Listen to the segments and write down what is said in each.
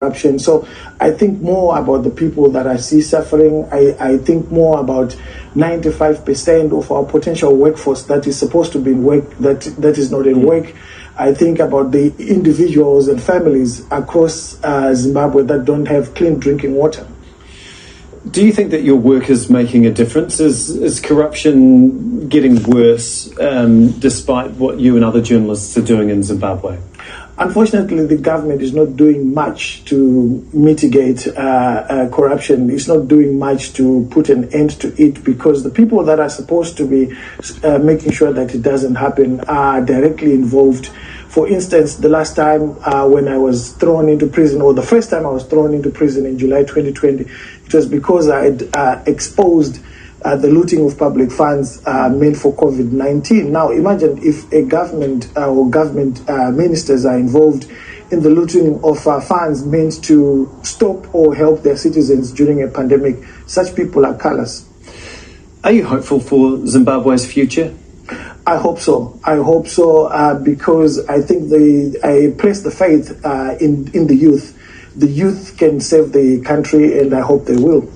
corruption. So I think more about the people that I see suffering. I think more about 95% of our potential workforce that is supposed to be in work that is not in work. I think about the individuals and families across Zimbabwe that don't have clean drinking water. Do you think that your work is making a difference? Is corruption getting worse despite what you and other journalists are doing in Zimbabwe? Unfortunately, the government is not doing much to mitigate corruption. It's not doing much to put an end to it because the people that are supposed to be making sure that it doesn't happen are directly involved. For instance, the last time when I was thrown into prison, or the first time I was thrown into prison in July 2020, it was because I had exposed the looting of public funds meant for COVID-19. Now, imagine if a government or government ministers are involved in the looting of funds meant to stop or help their citizens during a pandemic. Such people are callous. Are you hopeful for Zimbabwe's future? I hope so. I hope so because I think I place the faith in the youth. The youth can save the country, and I hope they will.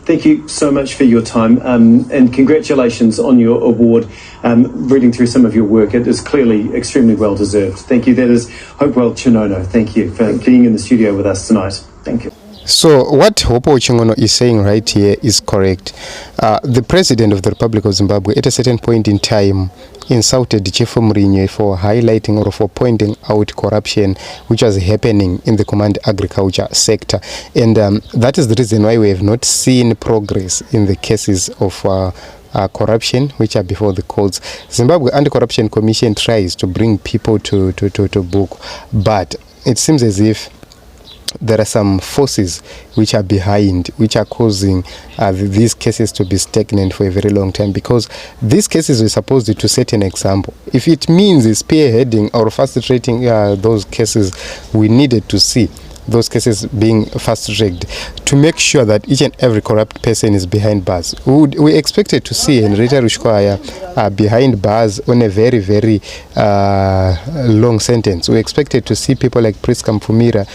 Thank you so much for your time and congratulations on your award. Reading through some of your work, it is clearly extremely well deserved. Thank you. That is Hopewell Chinono. Thank you for being in the studio with us tonight. Thank you. So what Hopewell Chinono is saying right here is correct. The President of the Republic of Zimbabwe at a certain point in time insulted Chief Mrinye for highlighting or for pointing out corruption which was happening in the command agriculture sector, and that is the reason why we have not seen progress in the cases of corruption which are before the courts. Zimbabwe Anti-Corruption Commission tries to bring people to book, but it seems as if there are some forces which are behind, which are causing these cases to be stagnant for a very long time, because these cases were supposed to set an example. If it means spearheading or fast-tracking those cases, we needed to see those cases being fast-tracked to make sure that each and every corrupt person is behind bars. We expected to see Henrietta Rushkwaya behind bars on a very, very long sentence. We expected to see people like Priska Mpfumira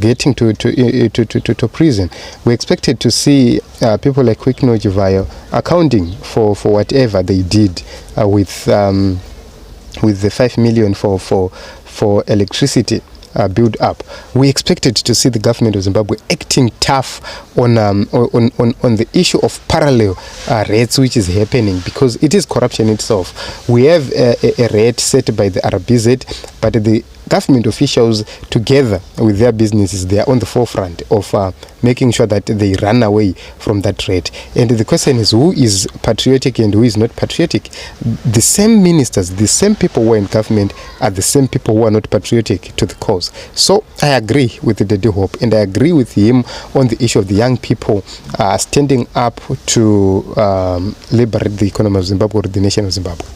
getting to prison. We expected to see people like Kwikno Chivayo accounting for whatever they did with the 5 million for electricity build up. We expected to see the government of Zimbabwe acting tough on the issue of parallel rates which is happening, because it is corruption itself. We have a rate set by the RBZ, but the government officials, together with their businesses, they are on the forefront of making sure that they run away from that rate. And the question is, who is patriotic and who is not patriotic? The same ministers, the same people who are in government are the same people who are not patriotic to the cause. So I agree with Daddy Hope, and I agree with him on the issue of the young people standing up to liberate the economy of Zimbabwe or the nation of Zimbabwe.